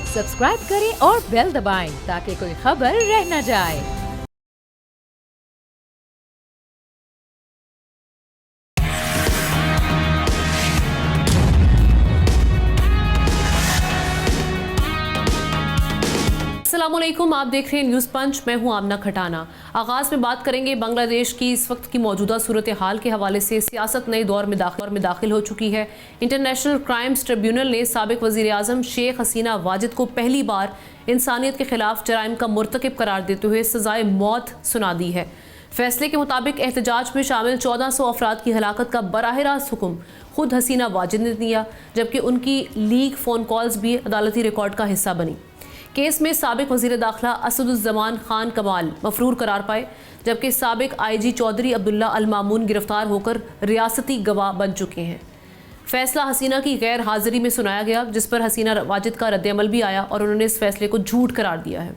Subscribe करें और bell दबाएं ताकि कोई खबर रह न जाए। अस्सलामुअलैकुम, आप देख रहे हैं न्यूज़ पंच। मैं हूं आमना खटाना। आगाज़ में बात करेंगे बांग्लादेश की इस वक्त की मौजूदा सूरत हाल के हवाले से। सियासत नए दौर में दाखिल हो चुकी है। इंटरनेशनल क्राइम्स ट्रिब्यूनल ने साबिक वज़ीर आज़म शेख हसीना वाजिद को पहली बार इंसानियत के खिलाफ जराइम का मुर्तकिब करार देते हुए सज़ाए मौत सुना दी है। फैसले के मुताबिक एहतजाज में शामिल 1400 अफराद की हलाकत का बराह रास्त हुक्म खुद हसीना वाजिद ने दिया, जबकि उनकी लीक फ़ोन कॉल्स भी अदालती रिकॉर्ड का हिस्सा बनी। केस में साबिक वज़ीर दाखिला असदुज़्ज़मान खान कमाल मफरूर करार पाए, जबकि साबिक IG चौधरी अब्दुल्ला अल मामून गिरफ्तार होकर रियासती गवाह बन चुके हैं। फैसला हसीना की गैर हाजिरी में सुनाया गया, जिस पर हसीना वाजिद का रद्दअमल भी आया और उन्होंने इस फैसले को झूठ करार दिया है।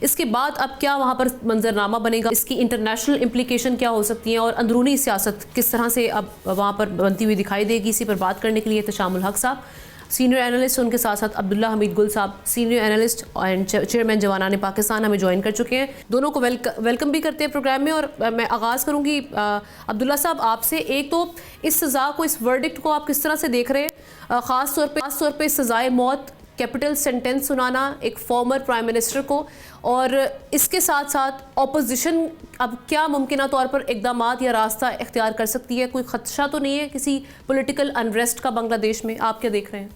इसके बाद अब क्या वहाँ पर मंजरनामा बनेगा, इसकी इंटरनेशनल इम्प्लीकेशन क्या हो सकती हैं और अंदरूनी सियासत किस तरह से अब वहाँ पर बनती हुई दिखाई देगी, इसी पर बात करने के लिए तशामुल हक साहब सीनियर एनालिस्ट, उनके साथ साथ अब्दुल्ला हमीद गुल साहब सीनियर एनालिस्ट एंड चेयरमैन जवानाने पाकिस्तान हमें ज्वाइन कर चुके हैं। दोनों को वेलकम भी करते हैं प्रोग्राम में। और मैं आगाज़ करूंगी अब्दुल्ला साहब आपसे। एक तो इस सज़ा को, इस वर्डिक्ट को आप किस तरह से देख रहे हैं? ख़ास तौर पे सज़ाए मौत, कैपिटल सेंटेंस सुनाना एक फॉर्मर प्राइम मिनिस्टर को, और इसके साथ साथ ऑपोजिशन अब क्या मुमकिन तौर पर इक़दामात या रास्ता इख्तियार कर सकती है? कोई खदशा तो नहीं है किसी पॉलिटिकल अनरेस्ट का बांग्लादेश में? आप क्या देख रहे हैं?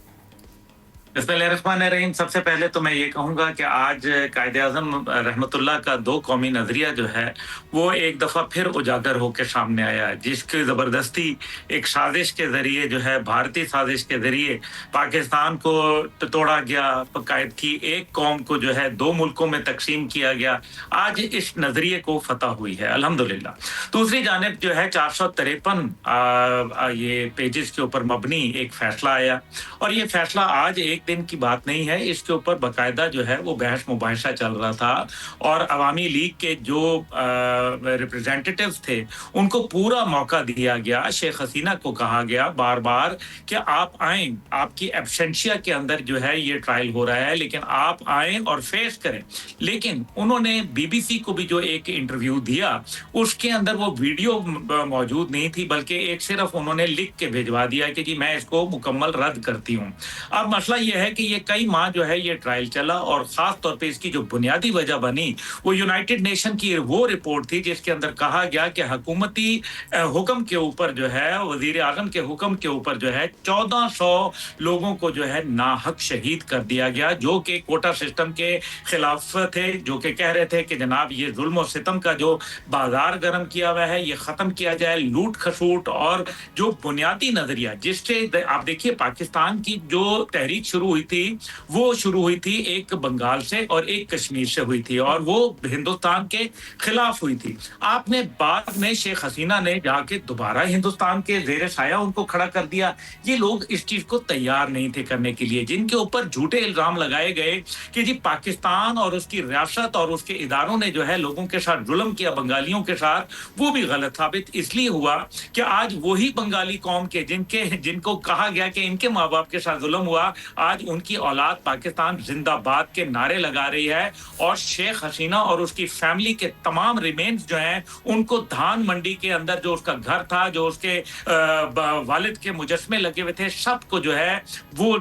बिस्मिल्लाहिर्रहमानिर्रहीम। सबसे पहले तो मैं ये कहूँगा कि आज कायद-ए-आज़म रहमतुल्लाह का दो कौमी नज़रिया जो है वो एक दफ़ा फिर उजागर होकर सामने आया है, जिसकी ज़बरदस्ती एक साजिश के ज़रिए जो है, भारतीय साजिश के ज़रिए पाकिस्तान को तोड़ा गया, बाकायद की एक कौम को जो है दो मुल्कों में तकसीम किया गया। आज इस नज़रिए को फतह हुई है अल्हम्दुलिल्लाह। दूसरी जानिब जो है 453 ये पेजेस के ऊपर मबनी एक फ़ैसला आया, और ये फ़ैसला आज एक दिन की बात नहीं है। इसके ऊपर बाकायदा जो है वो बहस मुबाहिसा चल रहा था, और अवामी लीग के जो रिप्रेजेंटेटिव्स थे उनको पूरा मौका दिया गया। शेख हसीना को कहा गया बार बार कि आप आएं, आपकी एब्सेंशिया के अंदर जो है ये ट्रायल हो रहा है, लेकिन आप आएं और फेस करें। लेकिन उन्होंने BBC को भी जो एक इंटरव्यू दिया उसके अंदर वो वीडियो मौजूद नहीं थी, बल्कि एक सिर्फ उन्होंने लिख के भिजवा दिया कि जी मैं इसको मुकम्मल रद्द करती हूँ। अब मसला ये है कि ये कई माह जो है ये ट्रायल चला, और खास तौर पे इसकी जो बुनियादी वजह बनी वो यूनाइटेड नेशन की वो रिपोर्ट थी जिसके अंदर कहा गया कि हुकूमती हुक्म के ऊपर जो है, वजीर आजम के हुक्म के ऊपर जो है 1400 लोगों को जो है नाहक शहीद कर दिया गया, जो कि कोटा सिस्टम के खिलाफ थे, जो कि कह रहे थे कि जनाब ये जुल्म और सितम का जो बाजार गर्म किया हुआ है ये खत्म किया जाए, लूट खसूट। और जो बुनियादी नजरिया जिससे आप देखिए पाकिस्तान की जो तहरीक शुरू हुई थी वो शुरू हुई थी एक बंगाल से और एक कश्मीर से हुई थी, और वो हिंदुस्तान के खिलाफ हुई थी। आपने बाद में शेख हसीना ने जाके दोबारा हिंदुस्तान के जेर साया उनको खड़ा कर दिया। ये लोग इस चीज को तैयार नहीं थे करने के लिए, जिनके ऊपर झूठे इल्जाम लगाए गए कि जी पाकिस्तान और उसकी रियासत और उसके इदारों ने जो है लोगों के साथ जुल्म किया, बंगालियों के साथ, वो भी गलत साबित इसलिए हुआ कि आज वही बंगाली कौम के जिनको कहा गया कि इनके माँ बाप के साथ जुल्म हुआ, आज उनकी औलाद पाकिस्तान जिंदाबाद के नारे लगा रही है, और शेख हसीना और उसकी फैमिली के तमाम रिमेन्स जो हैं उनको धान मंडी के अंदर जो उसका घर था, जो उसके वालिद के मुजस्मे लगे हुए थे, सबको जो है वो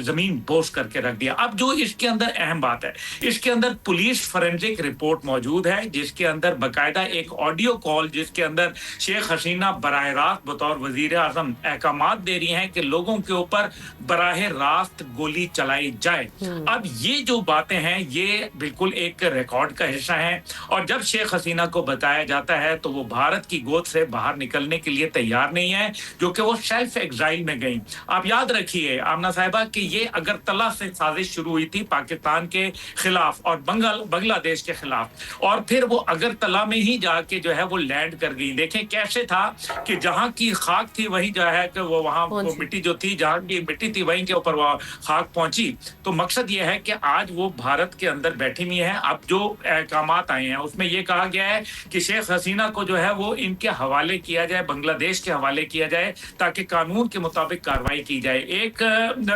जमीन बोस करके रख दिया। अब जो इसके अंदर अहम बात है, इसके अंदर पुलिस फोरेंसिक रिपोर्ट मौजूद है, जिसके अंदर बाकायदा एक ऑडियो कॉल जिसके अंदर शेख हसीना बराह रास्त बतौर वजीर आजम अहकामात दे रही हैं कि लोगों के ऊपर बराह रास्त गोली चलाई जाए। अब ये जो बातें हैं ये बिल्कुल एक रिकॉर्ड का हिस्सा है, और जब शेख हसीना को बताया जाता है तो वो भारत की गोद से बाहर निकलने के लिए तैयार नहीं है, जो कि वो सेल्फ एग्जाइल में गई। आप याद रखिए आमना साहिबा कि ये अगरतला से साजिश शुरू हुई थी पाकिस्तान के खिलाफ और बांग्लादेश के खिलाफ, और फिर वो अगरतला में ही जाके जो है वो लैंड कर गई। देखें कैसे था कि जहां की खाक थी वही जो है कि वो वहां वो मिट्टी जो थी, जहां की मिट्टी थी वहीं के ऊपर वो खाक पहुंची। तो मकसद ये है कि आज वो भारत के अंदर बैठी हुई हैं। अब जो अहकामात आए हैं उसमें ये कहा गया है कि शेख हसीना को जो है वो इनके हवाले किया जाए, बांग्लादेश के हवाले किया जाए, ताकि कानून के मुताबिक कार्रवाई की जाए। एक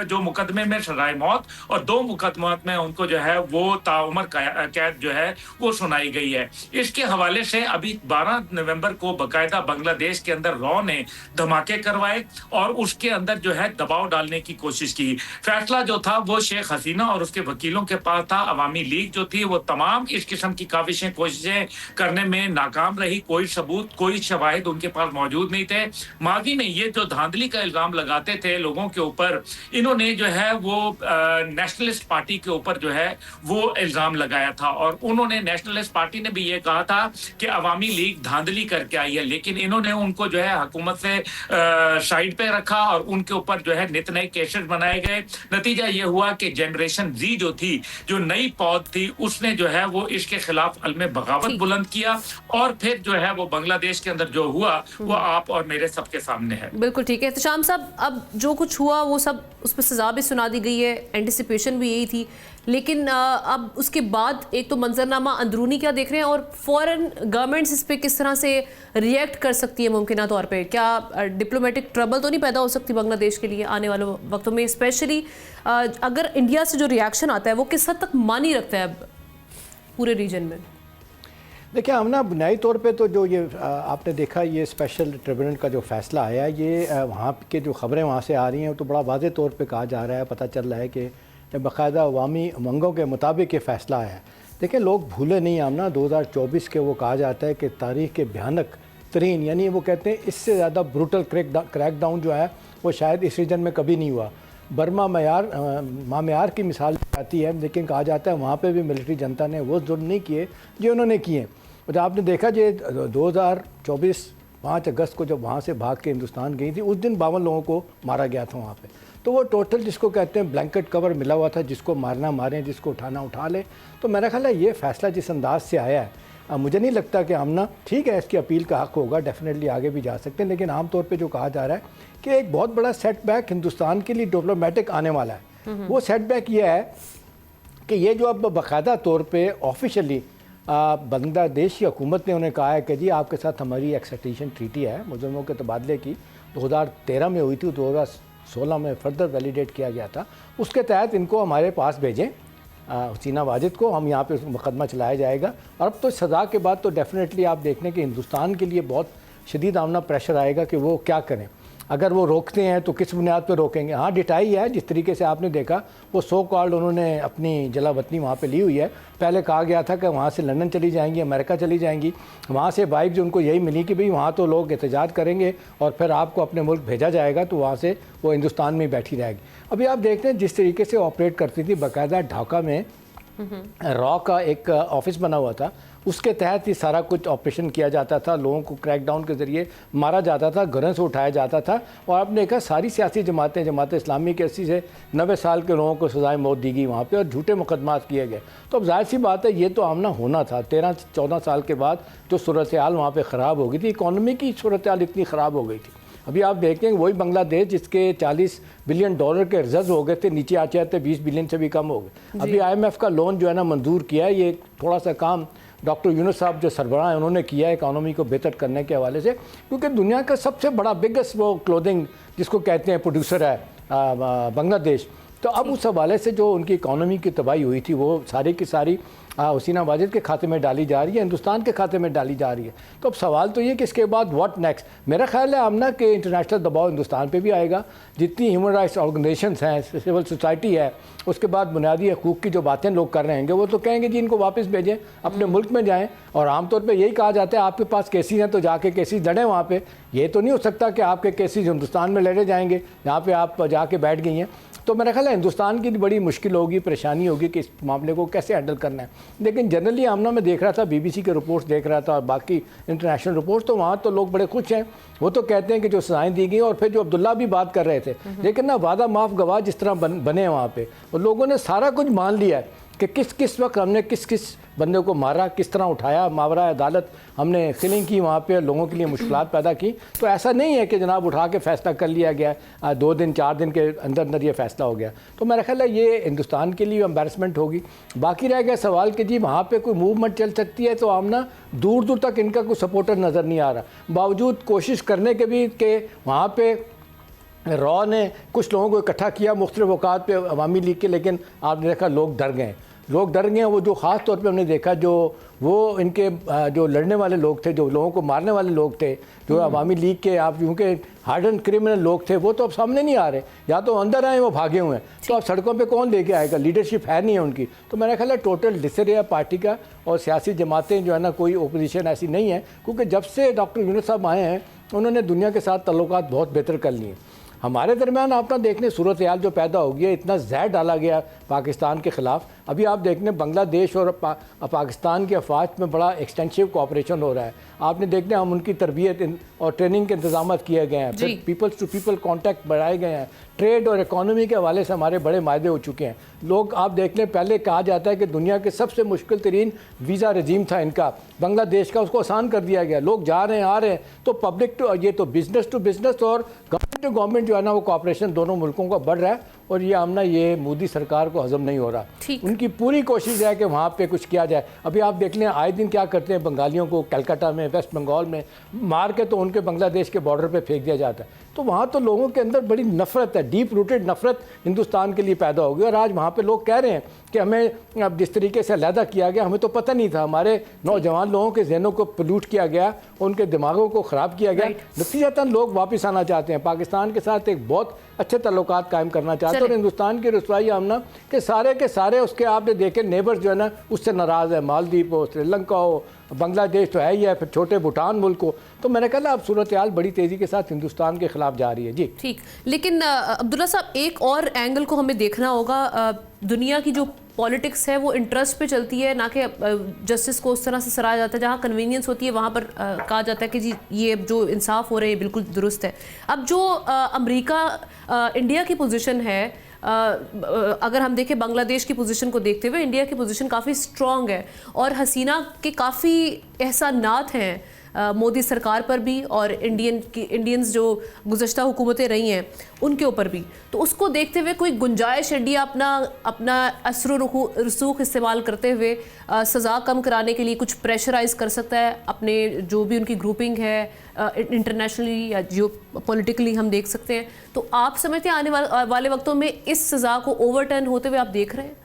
जो मुकदमे में सजाए मौत और 2 मुकदमात में उनको जो है वो ताउम्र कैद जो है वो सुनाई गई है। इसके हवाले से अभी 12 नवंबर को बाकायदा बांग्लादेश के अंदर रॉ ने धमाके करवाए और उसके अंदर जो है दबाव डालने की कोशिश की। फैसला जो था वो शेख हसीना और उसके वकीलों के पास था। अवामी लीग जो थी वो तमाम इस किस्म की काविशें कोशिशें करने में नाकाम रही। कोई सबूत, कोई शवाहिद उनके पास मौजूद नहीं थे। माजी में ये जो धांधली का इल्जाम लगाते थे लोगों के ऊपर, इन्होंने जो है वो नेशनलिस्ट पार्टी के ऊपर जो है वो इल्जाम लगाया था और उन्होंने नेशनलिस्ट पार्टी ने भी ये कहा था कि अवामी लीग धांधली करके आई है, लेकिन इन्होंने उनको जो है हुकूमत से साइड पे रखा और उनके ऊपर जो है नित नए केसेस बनाए गए। नतीजा ये हुआ कि जनरेशन जी जो थी, जो नई पौध थी, उसने जो है वो इसके खिलाफ अलमे बगावत बुलंद किया और फिर जो है वो बांग्लादेश के अंदर जो हुआ वो आप और मेरे सबके सामने है। बिल्कुल ठीक है एहतशाम साहब, अब जो कुछ हुआ वो सब उस पर सज़ा भी सुना दी गई है, एंटिसिपेशन भी यही थी, लेकिन अब उसके बाद एक तो मंजरनामा अंदरूनी क्या देख रहे हैं और फॉरेन गवर्नमेंट्स इस पे किस तरह से रिएक्ट कर सकती है मुमकिन तौर पे? क्या डिप्लोमेटिक ट्रबल तो नहीं पैदा हो सकती बांग्लादेश के लिए आने वाले वक्तों में, स्पेशली अगर इंडिया से जो रिएक्शन आता है वो किस हद तक मानी रखता है पूरे रीजन में? देखिए, हम ना बुनियादी तौर पे तो जो ये आपने देखा ये स्पेशल ट्रिब्यूनल का जो फ़ैसला आया, ये वहाँ के जो ख़बरें वहाँ से आ रही हैं तो बड़ा वाज़ेह तौर पे कहा जा रहा है, पता चल रहा है कि बाकायदा अवामी उमंगों के मुताबिक ये फ़ैसला आया है। देखिए, लोग भूले नहीं हम ना 2024 के वो कहा जाता है कि तारीख़ के भयानक तरीन, यानी वो कहते हैं इससे ज़्यादा ब्रूटल क्रैकडाउन जो है वो शायद इस रीजन में कभी नहीं हुआ। बर्मा म्यांमार की मिसाल आती है, लेकिन कहा जाता है वहाँ पे भी मिलिट्री जनता ने वो जुल्म नहीं किए जो उन्होंने किए। तो आपने देखा जो 2024 5 अगस्त को जब वहाँ से भाग के हिंदुस्तान गई थी, उस दिन 52 लोगों को मारा गया था वहाँ पे। तो वो टोटल जिसको कहते हैं ब्लैंकेट कवर मिला हुआ था, जिसको मारना मारें, जिसको उठाना उठा ले। तो मेरा ख्याल है ये फ़ैसला जिस अंदाज से आया है, मुझे नहीं लगता कि हम ना, ठीक है इसकी अपील का हक़ होगा, डेफिनेटली आगे भी जा सकते हैं, लेकिन आम तौर पे जो कहा जा रहा है कि एक बहुत बड़ा सेटबैक हिंदुस्तान के लिए डिप्लोमेटिक आने वाला है। वो सेटबैक ये है कि ये जो अब बाकायदा तौर पे ऑफिशियली बांग्लादेश की हुकूमत ने उन्हें कहा है कि जी आपके साथ हमारी एक्सट्रीशन ट्रीटी है मुजरिमों के तबादले की, 2013 में हुई थी, 2016 में फर्दर वैलिडेट किया गया था, उसके तहत इनको हमारे पास भेजें, हसीना वाजिद को, हम यहाँ पे मुकदमा चलाया जाएगा। और अब तो सज़ा के बाद तो डेफिनेटली आप देखने कि हिंदुस्तान के लिए बहुत शदीद आमना प्रेशर आएगा कि वो क्या करें। अगर वो रोकते हैं तो किस बुनियाद पर रोकेंगे? हाँ, डिटाई है, जिस तरीके से आपने देखा वो सो कॉल्ड उन्होंने अपनी जलावतनी वहाँ पे ली हुई है। पहले कहा गया था कि वहाँ से लंदन चली जाएंगी, अमेरिका चली जाएंगी, वहाँ से वाइब्स उनको यही मिली कि भाई वहाँ तो लोग एहतजाज करेंगे और फिर आपको अपने मुल्क भेजा जाएगा, तो वहाँ से वो हिंदुस्तान में बैठी रहेगी। अभी आप देखते हैं जिस तरीके से ऑपरेट करती थी, बाकायदा ढाका में रॉ का एक ऑफिस बना हुआ था, उसके तहत ही सारा कुछ ऑपरेशन किया जाता था, लोगों को क्रैकडाउन के ज़रिए मारा जाता था, घरों से उठाया जाता था। और आपने देखा सारी सियासी जमातें, जमात इस्लामी के 80 से 90 साल के लोगों को सजाए मौत दी गई वहाँ पे और झूठे मुकदमात किए गए। तो अब जाहिर सी बात है ये तो आमना होना था। 13-14 साल के बाद जो सूरत हाल वहाँ पर ख़राब हो गई थी, इकॉनमी की सूरत हाल इतनी ख़राब हो गई थी। अभी आप देखें वही बांग्लादेश जिसके $40 बिलियन के रिजर्व हो गए थे, नीचे आते आते 20 बिलियन से भी कम हो गए। अभी IMF का लोन जो है ना मंजूर किया है, ये थोड़ा सा काम डॉक्टर यूनुस साहब जो सरबराह हैं उन्होंने किया है इकानमी को बेहतर करने के हवाले से, क्योंकि दुनिया का सबसे बड़ा बिगेस्ट वो क्लोथिंग जिसको कहते हैं प्रोड्यूसर है बांग्लादेश। तो अब उस हवाले से जो उनकी इकानमी की तबाही हुई थी वो सारी की सारी हसीना वाजिद के खाते में डाली जा रही है, हिंदुस्तान के खाते में डाली जा रही है। तो अब सवाल तो ये कि इसके बाद व्हाट नेक्स्ट। मेरा ख्याल है आमना कि इंटरनेशनल दबाव हिंदुस्तान पे भी आएगा, जितनी ह्यूमन राइट्स ऑर्गेनाइजेशंस हैं, सिविल सोसाइटी है, उसके बाद बुनियादी हकूक़ की जो बातें लोग कर रहे हैं वो तो कहेंगे जी इनको वापस भेजें, अपने मुल्क में जाएँ। और आमतौर पर यही कहा जाता है आपके पास केसेस हैं तो जाके केसेस लड़ें वहाँ पर। ये तो नहीं हो सकता कि आपके केसेस हिंदुस्तान में लड़े जाएंगे, यहाँ पर आप जाके बैठ गई हैं। तो मेरा ख्याल है हिंदुस्तान की बड़ी मुश्किल होगी, परेशानी होगी कि इस मामले को कैसे हैंडल करना है। लेकिन जनरली आमना मैं देख रहा था, BBC के रिपोर्ट्स देख रहा था और बाकी इंटरनेशनल रिपोर्ट्स, तो वहाँ तो लोग बड़े खुश हैं। वो तो कहते हैं कि जो सजाएँ दी गई, और फिर जो अब्दुल्ला भी बात कर रहे थे, लेकिन ना वादा माफ़ गवाह जिस तरह बने हैं वहाँ पे, और लोगों ने सारा कुछ मान लिया है کہ किस किस वक्त हमने किस किस बंदे को मारा, किस तरह उठाया, मावरा अदालत हमने किलिंग की, वहाँ पे लोगों के लिए मुश्किलात पैदा की। तो ऐसा नहीं है कि जनाब उठा के फ़ैसला कर लिया गया, 2 दिन 4 दिन के अंदर अंदर ये फ़ैसला हो गया। तो मेरा ख्याल है ये हिंदुस्तान के लिए एम्बैरसमेंट होगी। बाकी रह गया सवाल कि जी वहाँ पे कोई मूवमेंट चल सकती है, तो आमना दूर दूर तक इनका कोई सपोर्टर नज़र नहीं आ रहा, बावजूद कोशिश करने के भी कि वहाँ पे रॉ ने कुछ लोगों को इकट्ठा किया मुख्तलिफ औकात पे अवामी लीग के, लेकिन आपने देखा लोग डर गए। वो जो ख़ास तौर पे हमने देखा जो वो इनके जो लड़ने वाले लोग थे, जो लोगों को मारने वाले लोग थे, जो अवामी लीग के आप यूँ के हार्डन क्रिमिनल लोग थे, वो तो अब सामने नहीं आ रहे, या तो अंदर आए वो भागे हुए हैं। तो अब सड़कों पे कौन लेके आएगा, लीडरशिप है नहीं है उनकी। तो मेरा ख्याल है टोटल डिसरे पार्टी का, और सियासी जमातें जो है ना, कोई ओपोजिशन ऐसी नहीं है, क्योंकि जब से डॉक्टर यूनुस साहब आए हैं उन्होंने दुनिया के साथ ताल्लुकात बहुत बेहतर कर लिए। हमारे दरमियान आप ना देखने सूरत हाल जो पैदा हो गया, इतना जहर डाला गया पाकिस्तान के ख़िलाफ़। अभी आप देखने बांग्लादेश और पाकिस्तान के अफवाज में बड़ा एक्सटेंसिव कोऑपरेशन हो रहा है। आपने देखने हम उनकी तरबियत और ट्रेनिंग के इंतजाम किए गए हैं, फिर पीपल्स टू पीपल कॉन्टैक्ट बढ़ाए गए हैं, ट्रेड और इकॉनमी के हवाले से हमारे बड़े मायदे हो चुके हैं। लोग आप देख लें, पहले कहा जाता है कि दुनिया के सबसे मुश्किल तरीन वीज़ा रजीम था इनका बांग्लादेश का, उसको आसान कर दिया गया। लोग जा रहे हैं, आ रहे हैं, तो पब्लिक टू ये तो बिज़नेस टू बिज़नेस और गवर्नमेंट टू गवर्नमेंट जो है ना, वो कोऑपरेशन दोनों मुल्कों का बढ़ रहा है। और ये आमना ये मोदी सरकार को हजम नहीं हो रहा। उनकी पूरी कोशिश है कि वहाँ पे कुछ किया जाए। अभी आप देख लें आए दिन क्या करते हैं, बंगालियों को कलकत्ता में, वेस्ट बंगाल में मार के तो उनके बांग्लादेश के बॉर्डर पे फेंक दिया जाता है। तो वहाँ तो लोगों के अंदर बड़ी नफ़रत है, डीप रूटेड नफ़रत हिंदुस्तान के लिए पैदा हो गई। और आज वहाँ पे लोग कह रहे हैं कि हमें अब जिस तरीके से अलहदा किया गया, हमें तो पता नहीं था, हमारे नौजवान लोगों के जहनों को पोल्यूट किया गया, उनके दिमागों को ख़राब किया गया। नतीजतन लोग वापस आना चाहते हैं, पाकिस्तान के साथ एक बहुत अच्छे ताल्लुकात कायम करना चाहते हैं। और हिंदुस्तान की रसवाई आमना के सारे उसके आपने देखे नेबर्स जो है ना, उससे नाराज़ है। मालदीव हो, श्रीलंका हो, बांग्लादेश तो है ही है, फिर छोटे भूटान मुल्क हो। तो मैंने कहा अब सूरत हाल बड़ी तेज़ी के साथ हिंदुस्तान के ख़िलाफ़ जा रही है। जी ठीक, लेकिन अब्दुल्ला साहब एक और एंगल को हमें देखना होगा। दुनिया की जो पॉलिटिक्स है वो इंटरेस्ट पे चलती है, ना कि जस्टिस को उस तरह से सराहा जाता है। जहाँ कन्वीनियंस होती है वहाँ पर कहा जाता है कि जी ये जो इंसाफ हो रहे हैं बिल्कुल दुरुस्त है। अब जो अमेरिका इंडिया की पोजीशन है, अगर हम देखें बांग्लादेश की पोजीशन को देखते हुए, इंडिया की पोजीशन काफ़ी स्ट्रॉन्ग है और हसीना के काफ़ी एहसानात हैं मोदी सरकार पर भी और इंडियंस जो गुज़श्ता हुकूमतें रही हैं उनके ऊपर भी। तो उसको देखते हुए कोई गुंजाइश इंडिया अपना असर रसूख इस्तेमाल करते हुए सज़ा कम कराने के लिए कुछ प्रेशराइज कर सकता है अपने जो भी उनकी ग्रुपिंग है इंटरनेशनली या जियो पॉलिटिकली हम देख सकते हैं। तो आप समझते हैं आने वाले वक्तों में इस सज़ा को ओवरटर्न होते हुए आप देख रहे हैं?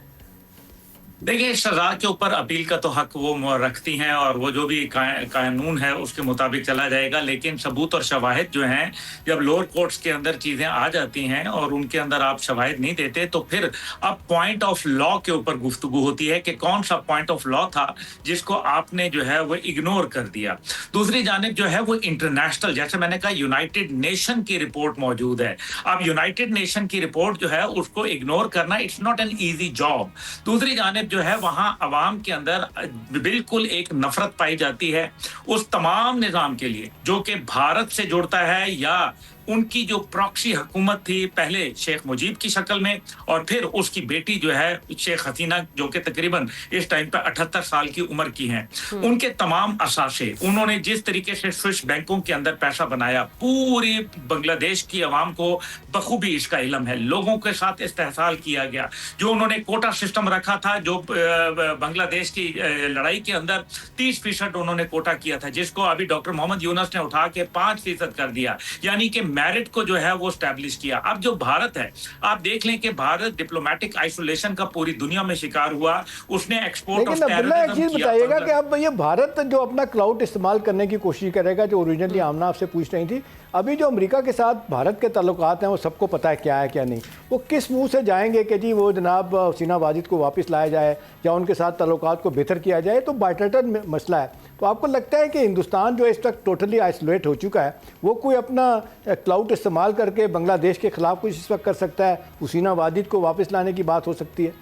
देखिए, सजा के ऊपर अपील का तो हक वो रखती हैं और वो जो भी कानून है उसके मुताबिक चला जाएगा। लेकिन सबूत और शवाहिद जो हैं, जब लोअर कोर्ट्स के अंदर चीज़ें आ जाती हैं और उनके अंदर आप शवाहिद नहीं देते, तो फिर अब पॉइंट ऑफ लॉ के ऊपर गुफ्तगू होती है कि कौन सा पॉइंट ऑफ लॉ था जिसको आपने जो है वो इग्नोर कर दिया। दूसरी जानिब जो है वो इंटरनेशनल, जैसे मैंने कहा, यूनाइटेड नेशन की रिपोर्ट मौजूद है। अब यूनाइटेड नेशन की रिपोर्ट जो है उसको इग्नोर करना it's not an easy job. दूसरी जानिब जो है वहां अवाम के अंदर बिल्कुल एक नफरत पाई जाती है उस तमाम निजाम के लिए जो कि भारत से जुड़ता है, या उनकी जो प्रॉक्सी हुकूमत थी पहले शेख मुजीब की शक्ल में और फिर उसकी बेटी जो है शेख हसीना, जो कि तकरीबन इस टाइम पर 78 साल की उम्र की हैं। उनके तमाम असासे, उन्होंने जिस तरीके से स्विस बैंकों के अंदर पैसा बनाया, पूरी बांग्लादेश की आवाम को बखूबी इसका इल्म है। लोगों के साथ इस्तेहसाल किया गया। जो उन्होंने कोटा सिस्टम रखा था, जो बांग्लादेश की लड़ाई के अंदर 30% उन्होंने कोटा किया था, जिसको अभी डॉक्टर मोहम्मद यूनुस ने उठा के 5% कर दिया, यानी कि मेरिट को जो है वो स्टैब्लिश किया। अब जो भारत है, आप देख लें कि भारत डिप्लोमेटिक आइसोलेशन का पूरी दुनिया में शिकार हुआ। उसने एक्सपोर्ट ऑफ टेररिज्म एक चीज बताइएगा कि अब ये भारत जो अपना क्लाउड इस्तेमाल करने की कोशिश करेगा, जो ओरिजिनली आमना आपसे पूछ रही थी, अभी जो अमेरिका के साथ भारत के ताल्लुकात हैं वो सबको पता है क्या है क्या नहीं। वो किस मुंह से जाएंगे कि जी वो जनाब हसीना वाजिद को वापस लाया जाए या उनके साथ ताल्लुकात को बेहतर किया जाए, तो बायलैटरल मसला है। तो आपको लगता है कि हिंदुस्तान जो इस तक टोटली आइसोलेट हो चुका है, वो कोई अपना क्लाउड इस्तेमाल करके बांग्लादेश के ख़िलाफ़ कुछ इस वक्त कर सकता है? हसीना वाजिद को वापस लाने की बात हो सकती है?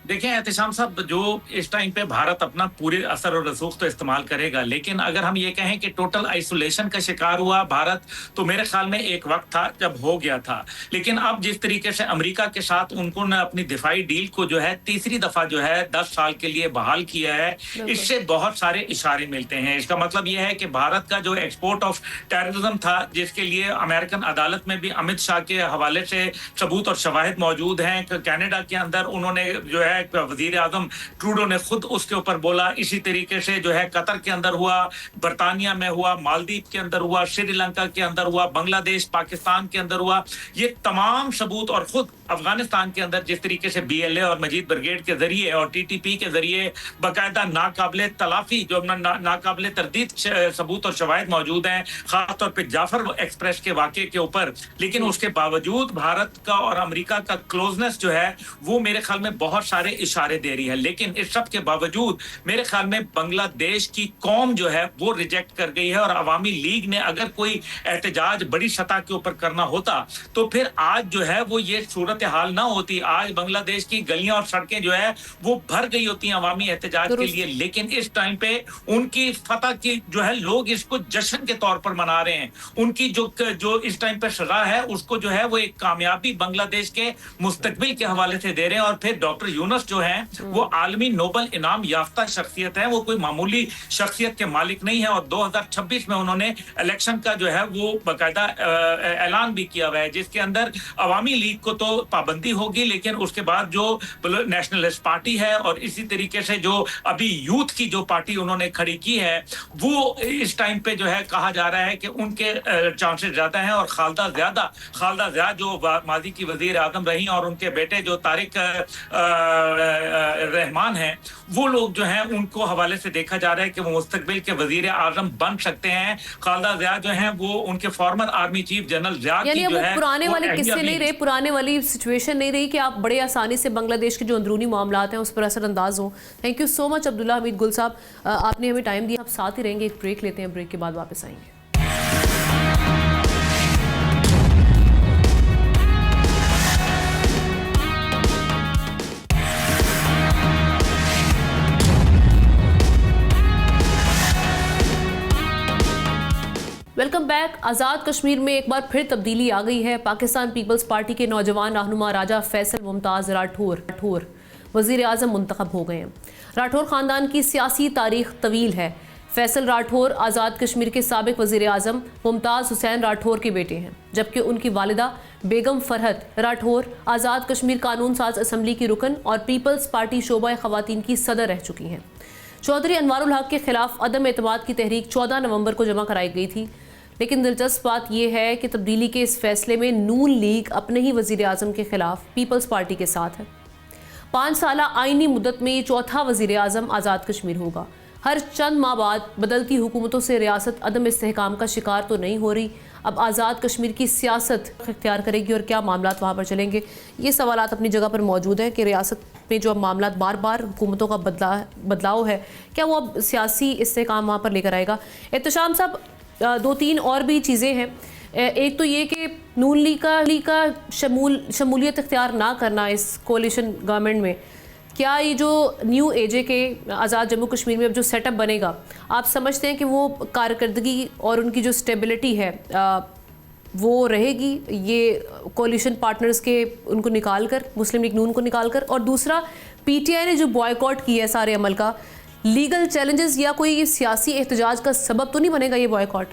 देखें एहतिशाम साहब, जो इस टाइम पे भारत अपना पूरे असर और रसूख तो इस्तेमाल करेगा, लेकिन अगर हम ये कहें कि टोटल आइसोलेशन का शिकार हुआ भारत, तो मेरे ख्याल में एक वक्त था जब हो गया था। लेकिन अब जिस तरीके से अमेरिका के साथ उनको ने अपनी दिफाई डील को जो है तीसरी दफा जो है 10 साल के लिए बहाल किया है, इससे बहुत सारे इशारे मिलते हैं। इसका मतलब यह है कि भारत का जो एक्सपोर्ट ऑफ टेररिज्म था, जिसके लिए अमेरिकन अदालत में भी अमित शाह के हवाले से सबूत और शवाहिद मौजूद हैं। कनाडा के अंदर उन्होंने जो है वजीर आजम ट्रूडो ने खुद उसके ऊपर बोला। इसी तरीके से जो है कतर के अंदर हुआ, बरतानिया में हुआ, मालदीव के अंदर हुआ, श्रीलंका के अंदर हुआ, बांग्लादेश पाकिस्तान के अंदर हुआ। ये तमाम सबूत, और खुद अफगानिस्तान के अंदर जिस तरीके से BLA और मजीद ब्रिगेड के जरिए और TTP के जरिए बाकायदा नाकाबिले तलाफी जो नाकाबिले तरदीद सबूत और शवाहिद मौजूद हैं, खासतौर पर जाफर एक्सप्रेस के वाक़े के ऊपर। लेकिन उसके बावजूद भारत का और अमेरिका का क्लोजनेस जो है वो मेरे ख्याल में बहुत सारे इशारे दे रही है। लेकिन इस सब के बावजूद मेरे ख्याल में बांग्लादेश की कौम जो है वो रिजेक्ट कर गई है, और अवामी लीग ने अगर कोई एहतजाज बड़ी सतह के ऊपर करना होता तो फिर आज जो है वो ये सूरत हाल ना होती। आज बांग्लादेश की गलियां और सड़कें जो है वो भर गई होती हैं अवामी एहतजाज के लिए। लेकिन इस टाइम पे उनकी फतह की जो है लोग इसको जश्न के तौर पर मना रहे हैं। उनकी जो इस टाइम पे सजा है उसको जो है वो एक कामयाबी बांग्लादेश के मुस्तकबिल के हवाले से दे रहे हैं। और फिर डॉक्टर यूनुस जो है वो आलमी नोबल इनाम याफ्ता शख्सियत है, वो कोई मामूली शख्सियत के मालिक नहीं है। और 2026 में उन्होंने इलेक्शन का जो है वो बाकायदा ऐलान भी किया हुआ है, जिसके अंदर अवामी लीग को तो पाबंदी होगी, लेकिन उसके बाद जो नेशनलिस्ट पार्टी है और इसी तरीके से जो अभी यूथ की जो पार्टी उन्होंने खड़ी की है, वो इस टाइम पे जो है कहा जा रहा है कि उनके चांसेस ज्यादा हैं। और खालदा ज़िया जो माजी की वजीर आजम रही और उनके बेटे जो तारिक रहमान हैं, वो लोग जो हैं उनको हवाले से देखा जा रहा है कि वो मुस्तकबिल के वजीर आजम बन सकते हैं। खालदा ज़िया जो हैं वो उनके former army chief general Zia की जो है पुराने वाले किस्से नहीं रहे, पुराने वाली सिचुएशन नहीं रही कि आप बड़े आसानी से बांग्लादेश के जो अंदरूनी मामलात हैं उस पर असरअंदाज हो। Thank you so much Abdullah Hameed Gul साहब, आपने हमें टाइम दिया। आप साथ ही रहेंगे, एक ब्रेक लेते हैं, ब्रेक के बाद वापस आएंगे। Welcome back. आज़ाद कश्मीर में एक बार फिर तब्दीली आ गई है। पाकिस्तान पीपल्स पार्टी के नौजवान रहनुमा राजा फैसल मुमताज़ राठौर वज़ीर आज़म मुंतखब हो गए हैं। राठौर ख़ानदान की सियासी तारीख तवील है। फैसल राठौर आज़ाद कश्मीर के साबिक वज़ीर आज़म मुमताज़ हुसैन राठौर के बेटे हैं, जबकि उनकी वालिदा बेगम फरहत राठौर आज़ाद कश्मीर कानून साज असम्बली की रुकन और पीपल्स पार्टी शोबा ख़वातीन की सदर रह चुकी हैं। चौधरी अनवारुल हक के खिलाफ अदम एतमाद की तहरीक 14 नवंबर को जमा कराई गई थी। लेकिन दिलचस्प बात यह है कि तब्दीली के इस फैसले में नून लीग अपने ही वज़ीर आज़म के खिलाफ पीपल्स पार्टी के साथ है। 5 साला आइनी मुद्दत में ये चौथा वज़ीर आज़म आज़ाद कश्मीर होगा। हर चंद माह बाद बदलती हुकूमतों से रियासत अदम इस्तेहकाम का शिकार तो नहीं हो रही। अब आज़ाद कश्मीर की सियासत इख्तियार करेगी और क्या मामलात वहाँ पर चलेंगे, ये सवालात अपनी जगह पर मौजूद हैं कि रियासत में जो अब मामलात बार बार हुकूमतों का बदलाव है, क्या वो अब सियासी इस्तेहकाम वहाँ पर लेकर आएगा। एहतशाम साहब, 2-3 और भी चीज़ें हैं। एक तो ये कि नून लीग का शमूलियत इख्तियार ना करना इस कोalition गवर्नमेंट में, क्या ये जो न्यू AJ के आज़ाद जम्मू कश्मीर में अब जो सेटअप बनेगा, आप समझते हैं कि वो कारकर्दगी और उनकी जो स्टेबिलिटी है वो रहेगी ये कोalition पार्टनर्स के उनको निकाल कर, मुस्लिम लीग नून को निकाल कर? और दूसरा, PTI ने जो बॉयकॉट किया है सारे अमल का, लीगल चैलेंजेस या कोई सियासी एहतजाज का सबब तो नहीं बनेगा ये बॉयकॉट?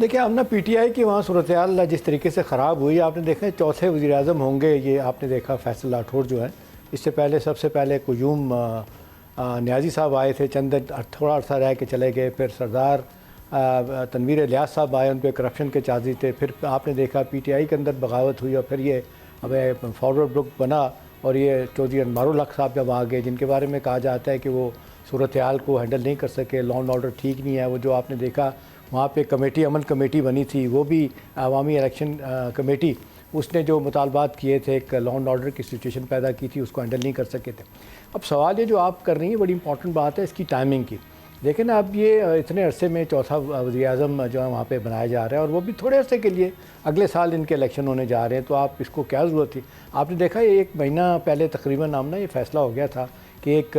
देखिए, अब ना PTI की वहाँ सूरत हाल जिस तरीके से ख़राब हुई, आपने देखा चौथे वज़ीर आज़म होंगे ये, आपने देखा फैसल राठौर जो है। इससे पहले सबसे पहले क्यूम न्याजी साहब आए थे, चंद थोड़ा अर्सा रह के चले गए। फिर सरदार तनवीर इलियास साहब आए, उन पर करप्शन के चार्जेस थे। फिर आपने देखा PTI के अंदर बगावत हुई और फिर ये हमें फॉरवर्ड ग्रुप बना और ये चौधरी अनवारुल हक साहब जब आ गए, जिनके बारे में कहा जाता है कि वो सूरत हाल को हैंडल नहीं कर सके, लॉ एंड ऑर्डर ठीक नहीं है। वो जो आपने देखा वहाँ पे कमेटी, अमन कमेटी बनी थी, वो भी अवामी इलेक्शन कमेटी, उसने जो मुतालबात किए थे, एक लॉ एंड ऑर्डर की सिचुएशन पैदा की थी, उसको हैंडल नहीं कर सके थे। अब सवाल ये जो आप कर रही हैं बड़ी इंपॉर्टेंट बात है इसकी टाइमिंग की। देखें ना, अब ये इतने अरसे में चौथा वज़ीर आज़म जो है वहाँ पे बनाया जा रहा है, और वो भी थोड़े अरसे के लिए, अगले साल इनके इलेक्शन होने जा रहे हैं, तो आप इसको क्या ज़रूरत थी। आपने देखा ये 1 महीना पहले तकरीबन आमना ये फ़ैसला हो गया था कि एक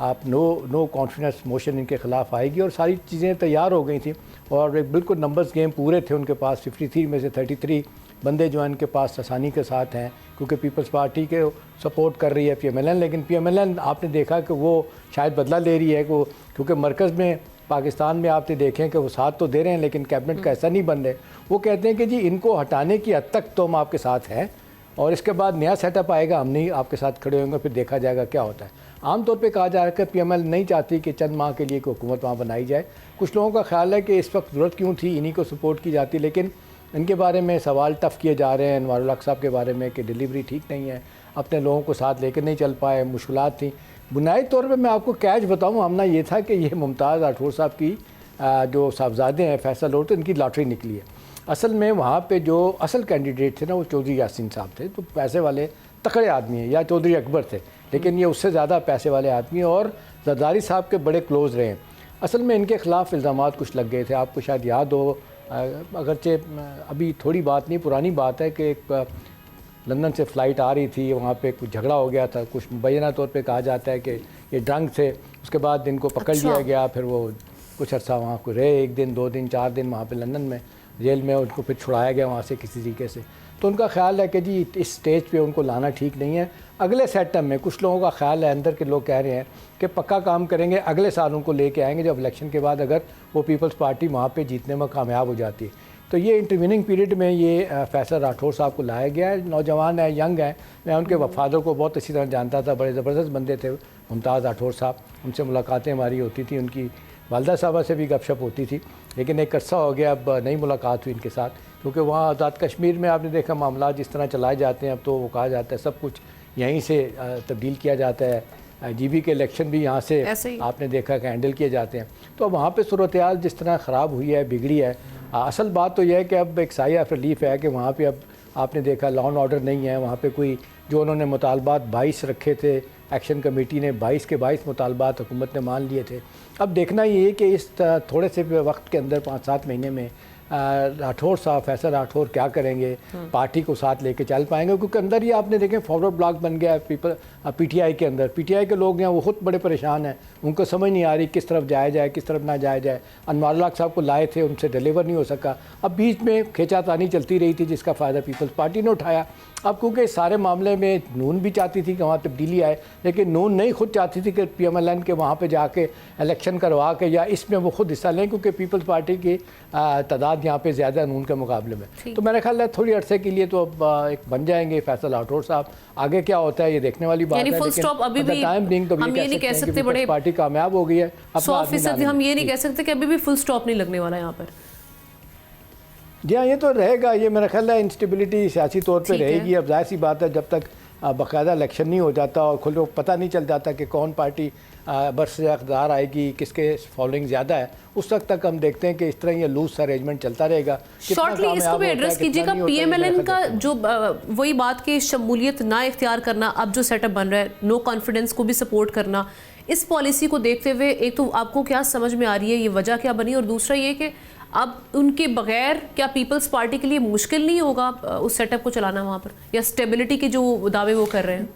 आप नो कॉन्फिडेंस मोशन इनके ख़िलाफ़ आएगी, और सारी चीज़ें तैयार हो गई थी, और एक बिल्कुल नंबर्स गेम पूरे थे उनके पास। 53 में से 33 बंदे जो हैं इनके पास आसानी के साथ हैं, क्योंकि पीपल्स पार्टी के सपोर्ट कर रही है PMLN। लेकिन PMLN आपने देखा कि वो शायद बदला ले रही है, को क्योंकि मरकज़ में पाकिस्तान में आपने देखें कि वो साथ तो दे रहे हैं, लेकिन कैबिनेट का ऐसा नहीं बन रहे। वो कहते हैं कि जी इनको हटाने की हद तक तो हम आपके साथ हैं, और इसके बाद नया सेटअप आएगा, हम नहीं आपके साथ खड़े होंगे, फिर देखा जाएगा क्या होता है। आमतौर पे कहा जा रहा है कि PML नहीं चाहती कि चंद माह के लिए कोई हुकूमत वहाँ बनाई जाए। कुछ लोगों का ख्याल है कि इस वक्त ज़रूरत क्यों थी, इन्हीं को सपोर्ट की जाती, लेकिन इनके बारे में सवाल टफ़ किए जा रहे हैं अनवारुल हक साहब के बारे में कि डिलीवरी ठीक नहीं है, अपने लोगों को साथ लेकर नहीं चल पाए, मुश्किलात थी। बुनियादी तौर पे मैं आपको कैच बताऊँ, हमना ये था कि ये मुमताज़ राठौर साहब की जो साहबजादे हैं फैसल और, तो इनकी लॉटरी निकली है। असल में वहाँ पे जो असल कैंडिडेट थे ना, वो चौधरी यासीन साहब थे, तो पैसे वाले तकड़े आदमी हैं, या चौधरी अकबर थे, लेकिन ये उससे ज़्यादा पैसे वाले आदमी, और जरदारी साहब के बड़े क्लोज़ रहे हैं। असल में इनके ख़िलाफ़ इल्ज़ामात कुछ लग गए थे, आपको शायद याद हो, अगरचे अभी थोड़ी बात नहीं, पुरानी बात है कि एक लंदन से फ़्लाइट आ रही थी, वहाँ पे कुछ झगड़ा हो गया था, कुछ मुबैना तौर पे कहा जाता है कि ये ड्रंक थे। उसके बाद इनको पकड़ लिया गया, फिर वो कुछ अर्सा वहाँ को रहे, 1 दिन 2 दिन 4 दिन वहाँ पे लंदन में जेल में, उनको फिर छुड़ाया गया वहाँ से किसी तरीके से। तो उनका ख्याल है कि जी इस स्टेज पे उनको लाना ठीक नहीं है। अगले सेटअप में कुछ लोगों का ख्याल है, अंदर के लोग कह रहे हैं कि पक्का काम करेंगे, अगले साल उनको लेके आएंगे जब इलेक्शन के बाद अगर वो पीपल्स पार्टी वहाँ पे जीतने में कामयाब हो जाती है। तो ये इंटरवीनिंग पीरियड में ये फैसल राठौर साहब को लाया गया है। नौजवान है, यंग है, मैं उनके फादर को बहुत अच्छी तरह जानता था, बड़े ज़बरदस्त बंदे थे मुमताज़ राठौर साहब, उनसे मुलाकातें हमारी होती थी, उनकी वालदा साहबा से भी गपशप होती थी, लेकिन एक अरसा हो गया अब नई मुलाकात हुई इनके साथ, क्योंकि वहाँ आज़ाद कश्मीर में आपने देखा मामला जिस तरह चलाए जाते हैं, अब तो वो कहा जाता है सब कुछ यहीं से तब्दील किया जाता है, GB के इलेक्शन भी यहाँ से आपने देखा कि हैंडल किए जाते हैं। तो वहाँ पे सूरत-ए-हाल जिस तरह ख़राब हुई है, बिगड़ी है, असल बात तो यह है कि अब एक साया ऑफ रिलीफ है कि वहाँ पे अब आपने देखा लॉ एंड ऑर्डर नहीं है वहाँ पे कोई, जो उन्होंने मुतालबात 22 रखे थे, एक्शन कमेटी ने 22 के 22 मुतालबात हुकूमत ने मान लिए थे। अब देखना ये है कि इस थोड़े से वक्त के अंदर 5-7 महीने में राठौर साहब, फैसल राठौर क्या करेंगे, पार्टी को साथ लेके चल पाएंगे, क्योंकि अंदर ही आपने देखें फॉरवर्ड ब्लॉक बन गया है PTI के अंदर। PTI के लोग हैं वो खुद बड़े परेशान हैं, उनको समझ नहीं आ रही किस तरफ जाया जाए किस तरफ ना जाया जाए। अनवारुल हक साहब को लाए थे, उनसे डिलीवर नहीं हो सका, अब बीच में खींचातानी चलती रही थी जिसका फ़ायदा पीपल्स पार्टी ने उठाया। अब क्योंकि इस सारे मामले में नून भी चाहती थी कि वहाँ तब्दीली आए, लेकिन नून नहीं खुद चाहती थी कि PMLN के वहाँ पे जाके इलेक्शन करवा के या इसमें वो खुद हिस्सा लें, क्योंकि पीपल्स पार्टी की तादाद यहाँ पे ज़्यादा नून के मुकाबले में। तो मेरा ख्याल है थोड़ी अरसे के लिए तो अब एक बन जाएंगे फैसल राठौर साहब, आगे क्या होता है ये देखने वाली बात है। फुल स्टॉप अभी भी हम ये नहीं कह सकते बड़े पार्टी कामयाब हो गई है 100%, हम ये नहीं कह सकते कि अभी भी फुल स्टॉप नहीं लगने वाला यहाँ पर। जी हाँ, ये तो रहेगा, ये मेरा ख्याल है इंस्टेबिलिटी सियासी तौर पे रहेगी। अब जाहिर सी बात है जब तक बाकायदा इलेक्शन नहीं हो जाता और खुद पता नहीं चल जाता कि कौन पार्टी बरसे इक़्तिदार आएगी, किसके फॉलोइंग ज़्यादा है, उस वक्त तक हम देखते हैं कि इस तरह ये लूज अरेंजमेंट चलता रहेगा। शॉर्टली इसको भी एड्रेस कीजिएगा, PMLN का जो वही बात की शमूलियत ना इख्तियार करना, अब जो सेटअप बन रहा है, नो कॉन्फिडेंस को भी सपोर्ट करना, इस पॉलिसी को देखते हुए एक तो आपको क्या समझ में आ रही है, ये वजह क्या बनी, और दूसरा ये कि अब उनके बगैर क्या पीपल्स पार्टी के लिए मुश्किल नहीं होगा उस सेटअप को चलाना वहाँ पर, या स्टेबिलिटी के जो दावे वो कर रहे हैं?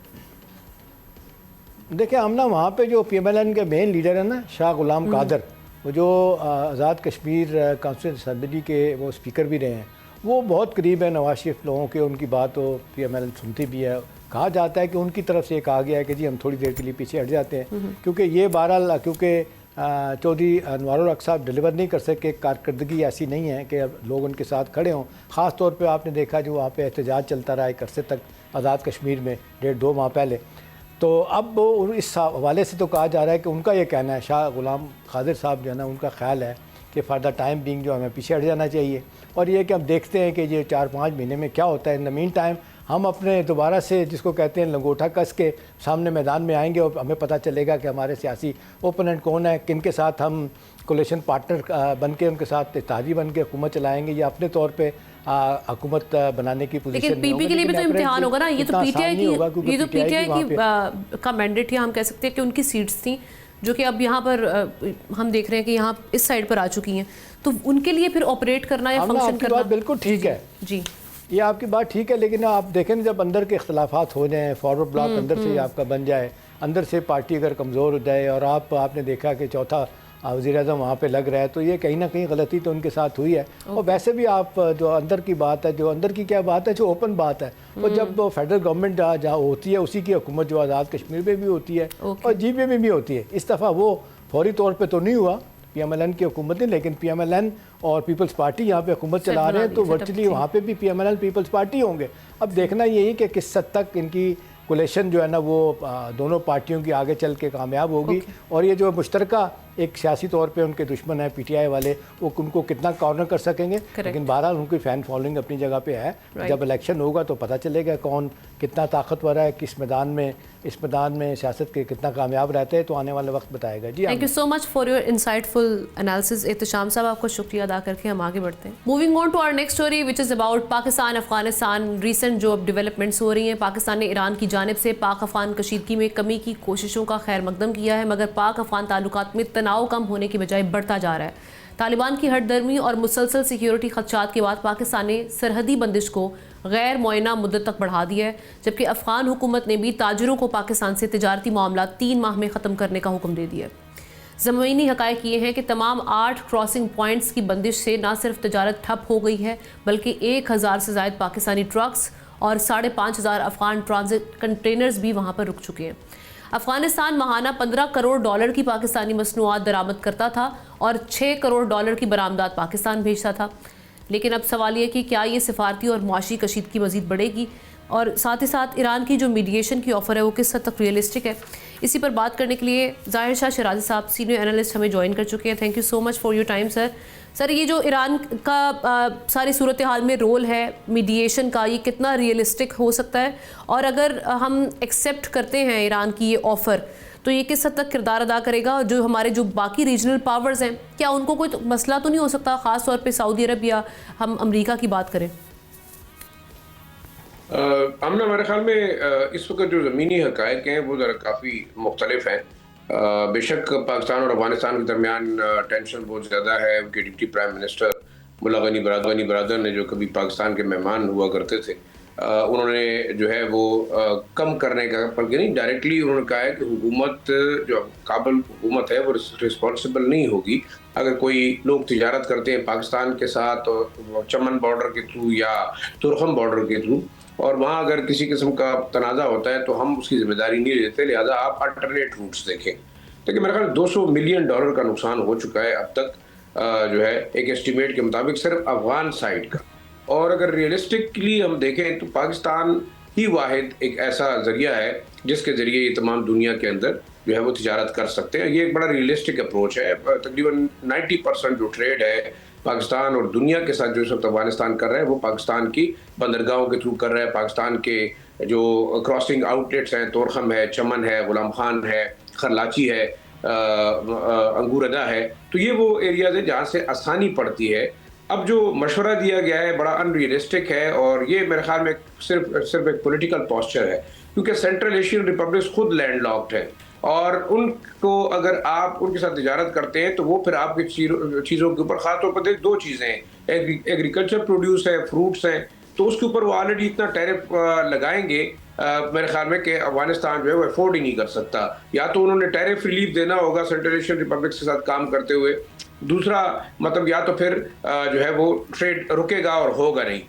देखिए हम ना वहाँ पे जो PMLN के मेन लीडर है ना शाह गुलाम कादर, वो जो आज़ाद कश्मीर काउंसिल असम्बली के वो स्पीकर भी रहे हैं, वो बहुत करीब है नवाज शरीफ लोगों के, उनकी बात तो PMLN सुनती भी है। कहा जाता है कि उनकी तरफ से कहा गया है कि जी हम थोड़ी देर के लिए पीछे हट जाते हैं, क्योंकि ये बहरहाल क्योंकि चौधरी अनवारुल हक साहब डिलीवर नहीं कर सके, कारकर्दगी ऐसी नहीं है कि अब लोग उनके साथ खड़े हों। ख़ास तौर पे आपने देखा जो वहाँ पे एहतजाज चलता रहा एक अरसे तक आज़ाद कश्मीर में 1.5-2 माह पहले, तो अब इस हवाले से तो कहा जा रहा है कि उनका ये कहना है, शाह गुलाम कादिर साहब जो है ना, उनका ख्याल है कि फॉर द टाइम बिंग जो हमें पीछे हट जाना चाहिए, और ये कि हम देखते हैं कि ये 4-5 महीने में क्या होता है। इन द मीन टाइम हम अपने दोबारा से जिसको कहते हैं लंगोटा कस के सामने मैदान में आएंगे और हमें पता चलेगा कि हमारे सियासी ओपोनेंट कौन है, किन के साथ हम कोलिशन पार्टनर बन के उनके साथ इत्तेहादी बन के हुकूमत चलाएंगे या अपने तौर पे हुकूमत बनाने की पोजीशन में। लेकिन पीपी के लिए भी तो इम्तिहान होगा ना, ये तो PTI की का मैंडेट है, हम कह सकते हैं कि उनकी सीट्स थी جو کہ اب یہاں پر ہم دیکھ رہے ہیں کہ یہاں اس سائڈ پر آ چکی ہیں, تو ان کے لیے پھر آپریٹ کرنا یا فنکشن کرنا. بات بالکل ٹھیک ہے جی, یہ آپ کی بات ٹھیک ہے, لیکن آپ دیکھیں جب اندر کے اختلافات ہو جائیں, فارورڈ بلاک اندر سے ہی آپ کا بن جائے, اندر سے پارٹی اگر کمزور ہو جائے, اور آپ نے دیکھا کہ چوتھا وزیر اعظم وہاں پہ لگ رہا ہے, تو یہ کہیں نہ کہیں غلطی تو ان کے ساتھ ہوئی ہے. اور ویسے بھی آپ جو اندر کی بات ہے, جو اندر کی کیا بات ہے, جو اوپن بات ہے, وہ جب فیڈرل گورنمنٹ جہاں ہوتی ہے اسی کی حکومت جو آزاد کشمیر میں بھی ہوتی ہے اور جی پی میں بھی ہوتی ہے. اس دفعہ وہ فوری طور پہ تو نہیں ہوا پی ایم ایل این کی حکومت نے, لیکن پی ایم ایل این اور پیپلز پارٹی یہاں پہ حکومت چلا رہے ہیں, تو ورچولی وہاں پہ بھی P M L N Peoples Party ہوں گے. اب دیکھنا یہی کہ کس حد تک ان کی کولیشن جو ہے نا وہ دونوں پارٹیوں کی آگے چل کے کامیاب ہوگی, اور یہ جو مشترکہ ایک سیاسی طور پہ ان کے دشمن ہیں پی ٹی آئی والے, وہ ان کو کتنا کارنر کر سکیں گے. لیکن بہرحال ان کی فین فالوئنگ اپنی جگہ پہ ہے. جب الیکشن ہوگا تو پتہ چلے گا کون کتنا طاقتور ہے, کس میدان میں سیاست کے کتنا کامیاب رہتے ہیں, تو آنے والا وقت بتائے گا. جی, thank you so much for your insightful analysis. Ehtisham صاحب, آپ کو شکریہ ادا کر کے ہم آگے بڑھتے ہیں. Moving on to our next story which is about Pakistan Afghanistan. Recent جو ڈیولپمنٹس ہو رہی ہیں, پاکستان نے ایران کی جانب سے پاک افغان کشیدگی میں کمی کی کوششوں کا خیر مقدم کیا ہے, مگر پاک افغان تعلقات میں تناؤ کم ہونے کی بجائے بڑھتا جا رہا ہے. طالبان کی ہٹ درمی اور مسلسل سیکیورٹی خدشات کے بعد پاکستان نے سرحدی بندش کو غیر معینہ مدت تک بڑھا دیا ہے, جبکہ افغان حکومت نے بھی تاجروں کو پاکستان سے تجارتی معاملات 3 ماہ میں ختم کرنے کا حکم دے دیا ہے. زمینی حقائق یہ ہیں کہ تمام 8 کراسنگ پوائنٹس کی بندش سے نہ صرف تجارت ٹھپ ہو گئی ہے, بلکہ 1000 سے زائد پاکستانی ٹرکس اور 5500 افغان ٹرانزٹ کنٹینرز بھی وہاں پر رک چکے ہیں. افغانستان ماہانہ $15 کروڑ کی پاکستانی مصنوعات درآمد کرتا تھا اور $6 کروڑ کی برآمدات پاکستان بھیجتا تھا. لیکن اب سوال یہ کہ کیا یہ سفارتی اور معاشی کشیدگی مزید بڑھے گی, اور ساتھ ہی ساتھ ایران کی جو میڈیشن کی آفر ہے وہ کس حد تک ریئلسٹک ہے. اسی پر بات کرنے کے لیے ظاہر شاہ شیرازی صاحب سینئر اینالسٹ ہمیں جوائن کر چکے ہیں. Thank you so much for your time sir. Sir, یہ جو ایران کا ساری صورتحال میں رول ہے میڈیشن کا, یہ کتنا ریئلسٹک ہو سکتا ہے, اور اگر ہم ایکسیپٹ کرتے ہیں ایران کی یہ آفر, تو یہ کس حد تک کردار ادا کرے گا؟ جو ہمارے جو باقی ریجنل پاورز ہیں, کیا ان کو کوئی مسئلہ تو نہیں ہو سکتا, خاص طور پہ سعودی عرب یا ہم امریکہ کی بات کریں؟ آمنہ, ہمارے خیال میں اس وقت جو زمینی حقائق ہیں وہ ذرا کافی مختلف ہیں. بے شک پاکستان اور افغانستان کے درمیان ٹینشن بہت زیادہ ہے. ان کے ڈپٹی پرائم منسٹر ملا غنی برادر نے, جو کبھی پاکستان کے مہمان ہوا کرتے تھے, انہوں نے جو ہے وہ کم کرنے کا, بلکہ نہیں ڈائریکٹلی انہوں نے کہا ہے کہ حکومت جو کابل حکومت ہے وہ رسپانسبل نہیں ہوگی اگر کوئی لوگ تجارت کرتے ہیں پاکستان کے ساتھ چمن بارڈر کے تھرو یا ترخم بارڈر کے تھرو, اور وہاں اگر کسی قسم کا تنازع ہوتا ہے تو ہم اس کی ذمہ داری نہیں لیتے, لہٰذا آپ الٹرنیٹ روٹس دیکھیں. لیکن میرے خیال $200 ملین کا نقصان ہو چکا ہے اب تک, جو ہے ایک اسٹیمیٹ کے مطابق صرف افغان سائڈ کا. اور اگر ریئلسٹکلی ہم دیکھیں تو پاکستان ہی واحد ایک ایسا ذریعہ ہے جس کے ذریعے یہ تمام دنیا کے اندر جو ہے وہ تجارت کر سکتے ہیں. یہ ایک بڑا ریئلسٹک اپروچ ہے. تقریباً 90% جو ٹریڈ ہے پاکستان اور دنیا کے ساتھ جو اس وقت افغانستان کر رہے ہیں وہ پاکستان کی بندرگاہوں کے تھرو کر رہے ہیں. پاکستان کے جو کراسنگ آؤٹ لیٹس ہیں, تورخم ہے, چمن ہے, غلام خان ہے, خرلاچی ہے, انگور ادا ہے, تو یہ وہ ایریاز ہیں جہاں سے آسانی پڑتی ہے. اب جو مشورہ دیا گیا ہے بڑا ان ریئلسٹک ہے, اور یہ میرے خیال میں صرف ایک پولیٹیکل پوسچر ہے, کیونکہ سینٹرل ایشین ریپبلکس خود لینڈ لاکڈ ہے, اور ان کو اگر آپ ان کے ساتھ تجارت کرتے ہیں تو وہ پھر آپ کی چیزوں کے اوپر, خاص طور پر 2 چیزیں ہیں, ایگریکلچر پروڈیوس ہے, فروٹس ہیں, تو اس کے اوپر وہ آلریڈی اتنا ٹیرف لگائیں گے میرے خیال میں کہ افغانستان جو ہے وہ افورڈ ہی نہیں کر سکتا. یا تو انہوں نے ٹیرف ریلیف دینا ہوگا سینٹرل ایشین ریپبلکس کے ساتھ کام کرتے ہوئے, دوسرا مطلب یا تو پھر جو ہے وہ ٹریڈ رکے گا اور ہوگا نہیں.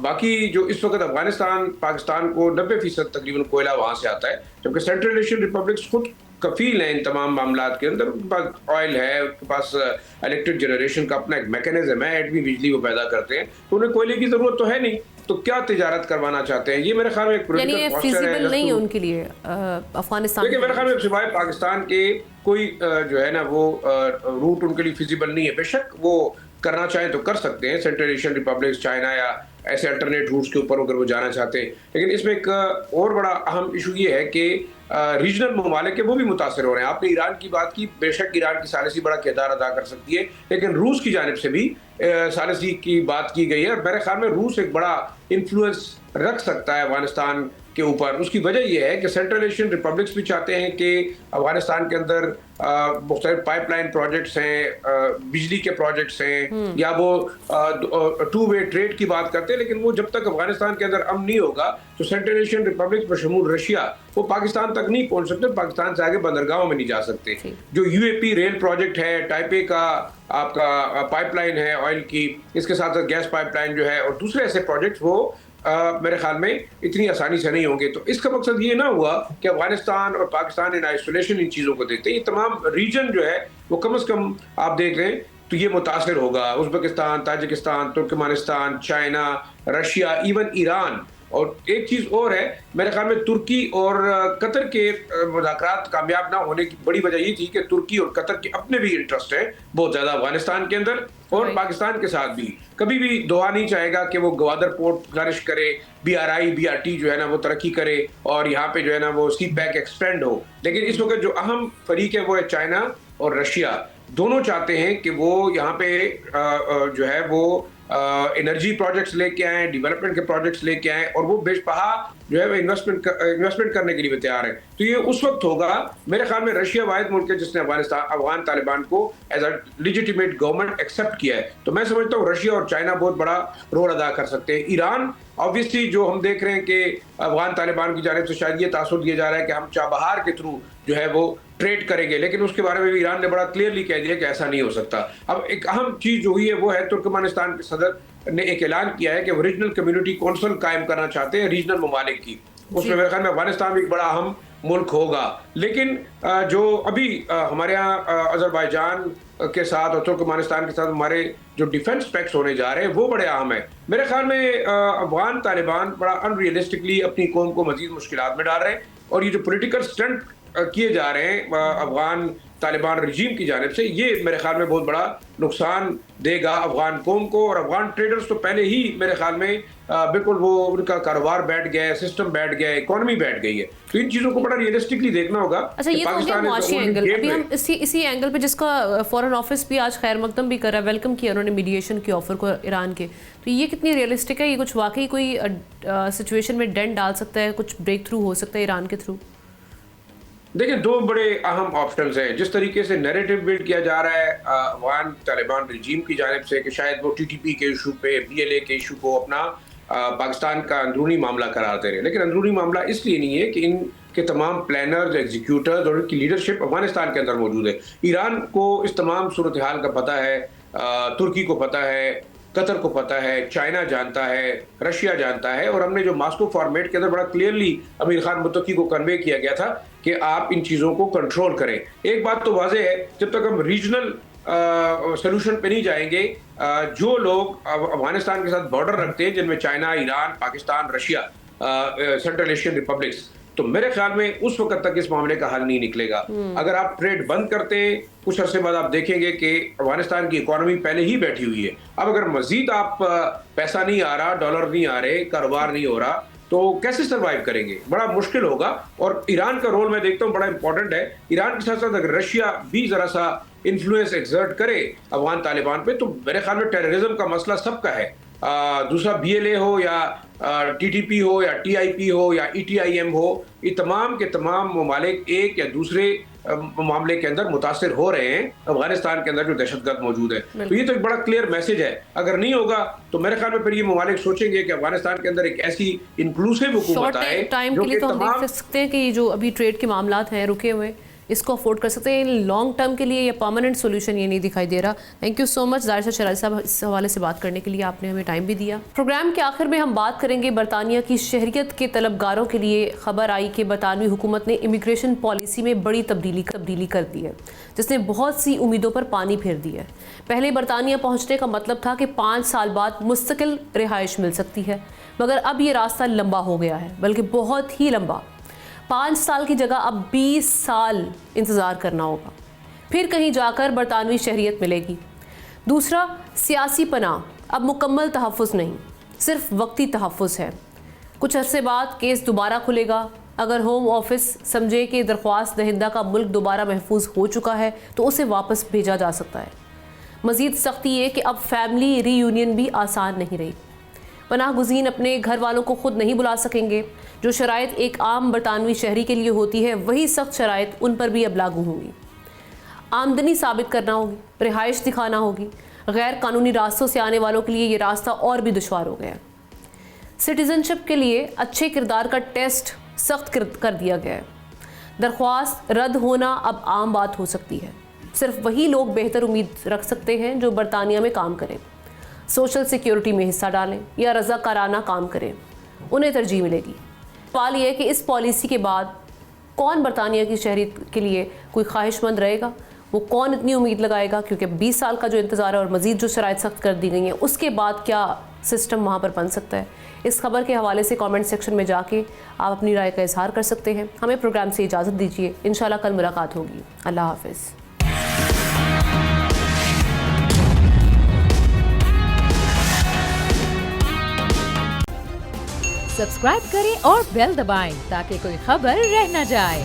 باقی جو اس وقت افغانستان پاکستان کو 90% تقریباً کوئلہ وہاں سے آتا ہے, جبکہ سینٹرل ایشین ریپبلکس خود کفیل ہیں ان تمام معاملات کے اندر. ان کے پاس آئل ہے, ان کے پاس الیکٹرک جنریشن کا اپنا ایک میکینزم ہے, ایٹمی بجلی وہ پیدا کرتے ہیں, تو انہیں کوئلے کی ضرورت تو ہے نہیں, تو کیا تجارت کروانا چاہتے ہیں؟ یہ میرے خیال میں ایک پولیٹیکل پوسچر ہے, نہیں ہے ان کے لیے افغانستان. لیکن میرے خیال میں سوائے پاکستان کے کوئی جو ہے نا وہ روٹ ان کے لیے فیزیبل نہیں ہے. بے شک وہ کرنا چاہیں تو کر سکتے ہیں, سینٹرل ایشین ریپبلکس, چائنا یا ایسے الٹرنیٹ روٹس کے اوپر اگر وہ جانا چاہتے ہیں. لیکن اس میں ایک اور بڑا اہم ایشو یہ ہے کہ ریجنل ممالک کے وہ بھی متاثر ہو رہے ہیں. آپ نے ایران کی بات کی, بے شک ایران کی ثالثی بڑا کردار ادا کر سکتی ہے, لیکن روس کی جانب سے بھی ثالثی کی بات کی گئی ہے, اور میرے خیال میں روس ایک بڑا انفلوئنس رکھ سکتا ہے افغانستان کے اوپر. اس کی وجہ یہ ہے کہ سینٹرل ایشین ریپبلکس بھی چاہتے ہیں کہ افغانستان کے اندر مختلف پائپ لائن پروجیکٹس ہیں, بجلی کے پروجیکٹس ہیں, یا وہ ٹو وے ٹریڈ کی بات کرتے ہیں, لیکن وہ جب تک افغانستان کے اندر امن نہیں ہوگا تو سینٹرل ایشین ریپبلکس بشمول رشیا وہ پاکستان تک نہیں پہنچ سکتے, پاکستان سے آگے بندرگاہوں میں نہیں جا سکتے. جو U A P rail project ہے, ٹائپے کا آپ کا پائپ لائن ہے آئل کی, اس کے ساتھ ساتھ گیس پائپ لائن جو ہے, اور دوسرے ایسے پروجیکٹس وہ میرے خیال میں اتنی آسانی سے نہیں ہوں گے. تو اس کا مقصد یہ نہ ہوا کہ افغانستان اور پاکستان ان آئسولیشن ان چیزوں کو دیکھتے ہیں. یہ تمام ریجن جو ہے وہ کم از کم آپ دیکھ لیں تو یہ متاثر ہوگا. Uzbekistan, Tajikistan, Turkmenistan, China, Russia, even Iran. اور ایک چیز اور ہے, میرے خیال میں ترکی اور قطر کے مذاکرات کامیاب نہ ہونے کی بڑی وجہ یہ تھی کہ ترکی اور قطر کے اپنے بھی انٹرسٹ ہیں بہت زیادہ افغانستان کے اندر, اور پاکستان کے ساتھ بھی. کبھی بھی دوہا نہیں چاہے گا کہ وہ گوادر پورٹ فلرش کرے, BRI جو ہے نا وہ ترقی کرے, اور یہاں پہ جو ہے نا وہ سی پیک ایکسپینڈ ہو. لیکن اس وقت جو اہم فریق ہے وہ ہے چائنا اور رشیا. دونوں چاہتے ہیں کہ وہ یہاں پہ جو ہے وہ انرجی پروجیکٹس لے کے آئیں, ڈیولپمنٹ کے پروجیکٹس لے کے آئیں, اور وہ بیش بہا جو ہے وہ انویسٹمنٹ کرنے کے لیے بھی تیار ہے. تو یہ اس وقت ہوگا میرے خیال میں رشیا واحد ملک ہے جس نے افغان طالبان کو as a legitimate government accept کیا ہے. تو میں سمجھتا ہوں رشیا اور چائنا بہت بڑا رول ادا کر سکتے ہیں. ایران آبویسلی جو ہم دیکھ رہے ہیں کہ افغان طالبان کی جانب سے شاید یہ تاثر دیا جا رہا ہے کہ ہم چابہار کے تھرو جو ہے وہ ٹریڈ کریں گے, لیکن اس کے بارے میں بھی ایران نے بڑا کلیئرلی کہہ دیا کہ ایسا نہیں ہو سکتا. اب ایک اہم چیز جو ہوئی ہے وہ ہے ترکمانستان کے صدر نے ایک اعلان کیا ہے کہ وہ ریجنل کمیونٹی کونسل قائم کرنا چاہتے ہیں ریجنل ممالک کی. اس میں میرے خیال میں افغانستان بھی ایک بڑا اہم ملک ہوگا. لیکن جو ابھی ہمارے ہاں آذربائیجان کے ساتھ اور ترکمانستان کے ساتھ ہمارے جو ڈیفنس پیکٹس ہونے جا رہے ہیں وہ بڑے اہم ہیں. میرے خیال میں افغان طالبان بڑا ان ریئلسٹکلی اپنی قوم کو مزید مشکلات میں ڈال رہے ہیں, اور یہ جو پولیٹیکل اسٹنٹ کیے جا رہے ہیں افغان طالبان رجیم کی جانب سے, یہ میرے خیال میں بہت بڑا نقصان دے گا افغان قوم کو. اور افغان ٹریڈرز تو پہلے ہی میرے خیال میں بالکل وہ ان کا کاروبار بیٹھ گیا ہے, سسٹم بیٹھ گیا ہے, اکانومی بیٹھ گئی ہے. تو ان چیزوں کو بڑا ریئلسٹکلی دیکھنا ہوگا. اچھا, یہ تو ہو گیا معاشی اینگل. ابھی ہم اسی اینگل پہ جس کا فورن آفس بھی آج خیر مقدم بھی کر رہا ہے, ویلکم کیا انہوں نے میڈیشن کی آفر کو ایران کے, تو یہ کتنی ریئلسٹک ہے؟ یہ کچھ واقعی کوئی سچویشن میں ڈینٹ ڈال سکتا ہے, کچھ بریک تھرو ہو سکتا ہے ایران کے تھرو؟ دیکھیں, دو بڑے اہم آپشنز ہیں. جس طریقے سے نیریٹو بلڈ کیا جا رہا ہے افغان طالبان رجیم کی جانب سے کہ شاید وہ TTP کے ایشو پہ, BLA کے ایشو کو اپنا پاکستان کا اندرونی معاملہ قرار دے رہے ہیں, لیکن اندرونی معاملہ اس لیے نہیں ہے کہ ان کے تمام پلانرز, ایگزیکیوٹرز اور ان کی لیڈرشپ افغانستان کے اندر موجود ہے. ایران کو اس تمام صورتحال کا پتہ ہے, ترکی کو پتہ ہے, قطر کو پتہ ہے, چائنا جانتا ہے, رشیا جانتا ہے, اور ہم نے جو ماسکو فارمیٹ کے اندر بڑا کلیئرلی امیر خان متقی کو کنوے کیا گیا تھا کہ آپ ان چیزوں کو کنٹرول کریں. ایک بات تو واضح ہے, جب تک ہم ریجنل سلوشن پہ نہیں جائیں گے, جو لوگ افغانستان کے ساتھ بارڈر رکھتے ہیں جن میں China, Iran, Pakistan, Russia, central Asian republics, تو میرے خیال میں اس وقت تک اس معاملے کا حل نہیں نکلے گا. اگر آپ ٹریڈ بند کرتے ہیں, کچھ عرصے بعد آپ دیکھیں گے کہ افغانستان کی اکانومی پہلے ہی بیٹھی ہوئی ہے. اب اگر مزید آپ پیسہ نہیں آ رہا, ڈالر نہیں آ رہے, کاروبار نہیں ہو رہا, تو کیسے سروائیو کریں گے؟ بڑا مشکل ہوگا. اور ایران کا رول میں دیکھتا ہوں بڑا امپورٹنٹ ہے. ایران کے ساتھ ساتھ اگر رشیا بھی ذرا سا انفلوئنس ایگزرٹ کرے افغان طالبان پہ, تو میرے خیال میں ٹیررزم کا مسئلہ سب کا ہے. دوسرا BLA ہو یا TTP ہو یا TIP ہو یا ETIM ہو, یہ تمام کے تمام ممالک ایک یا دوسرے معاملے کے اندر متاثر ہو رہے ہیں افغانستان کے اندر جو دہشت گرد موجود ہے. تو یہ تو ایک بڑا کلیئر میسج ہے. اگر نہیں ہوگا تو میرے خیال میں پھر یہ ممالک سوچیں گے کہ افغانستان کے اندر ایک ایسی انکلوسیو حکومت آئے. شارٹ ٹائم کے لیے تو ہم دیکھ سکتے ہیں کہ یہ جو ابھی ٹریڈ کے معاملات ہیں رکے ہوئے, اس کو افورڈ کر سکتے ہیں. لانگ ٹرم کے لیے یا پرماننٹ سولوشن یہ نہیں دکھائی دے رہا. تھینک یو سو مچ ظاہر شاہ شیرازی صاحب, اس حوالے سے بات کرنے کے لیے آپ نے ہمیں ٹائم بھی دیا. پروگرام کے آخر میں ہم بات کریں گے برطانیہ کی شہریت کے طلبگاروں کے لیے. خبر آئی کہ برطانوی حکومت نے امیگریشن پالیسی میں بڑی تبدیلی کر دی ہے, جس نے بہت سی امیدوں پر پانی پھیر دیا ہے. پہلے برطانیہ پہنچنے کا مطلب تھا کہ 5 سال بعد مستقل رہائش مل سکتی ہے, مگر اب یہ راستہ لمبا ہو گیا ہے, بلکہ بہت ہی لمبا. 5 سال کی جگہ اب 20 سال انتظار کرنا ہوگا, پھر کہیں جا کر برطانوی شہریت ملے گی. دوسرا, سیاسی پناہ اب مکمل تحفظ نہیں, صرف وقتی تحفظ ہے. کچھ عرصے بعد کیس دوبارہ کھلے گا. اگر ہوم آفس سمجھے کہ درخواست دہندہ کا ملک دوبارہ محفوظ ہو چکا ہے تو اسے واپس بھیجا جا سکتا ہے. مزید سختی یہ کہ اب فیملی ری یونین بھی آسان نہیں رہی. پناہ گزین اپنے گھر والوں کو خود نہیں بلا سکیں گے. جو شرائط ایک عام برطانوی شہری کے لیے ہوتی ہے وہی سخت شرائط ان پر بھی اب لاگو ہوں گی. آمدنی ثابت کرنا ہوگی, رہائش دکھانا ہوگی. غیر قانونی راستوں سے آنے والوں کے لیے یہ راستہ اور بھی دشوار ہو گیا ہے. سٹیزن شپ کے لیے اچھے کردار کا ٹیسٹ سخت کر دیا گیا ہے. درخواست رد ہونا اب عام بات ہو سکتی ہے. صرف وہی لوگ بہتر امید رکھ سکتے ہیں جو برطانیہ میں کام کریں, سوشل سیکیورٹی میں حصہ ڈالیں یا رضاکارانہ کام کریں. انہیں ترجیح ملے گی. سوال یہ ہے کہ اس پالیسی کے بعد کون برطانیہ کی شہریت کے لیے کوئی خواہش مند رہے گا, وہ کون اتنی امید لگائے گا, کیونکہ 20 سال کا جو انتظار ہے اور مزید جو شرائط سخت کر دی گئی ہیں اس کے بعد کیا سسٹم وہاں پر بن سکتا ہے. اس خبر کے حوالے سے کامنٹ سیکشن میں جا کے آپ اپنی رائے کا اظہار کر سکتے ہیں. ہمیں پروگرام سے اجازت دیجیے, انشاءاللہ کل ملاقات ہوگی. اللہ حافظ. سبسکرائب کریں اور بیل دبائیں تاکہ کوئی خبر رہ نہ جائے.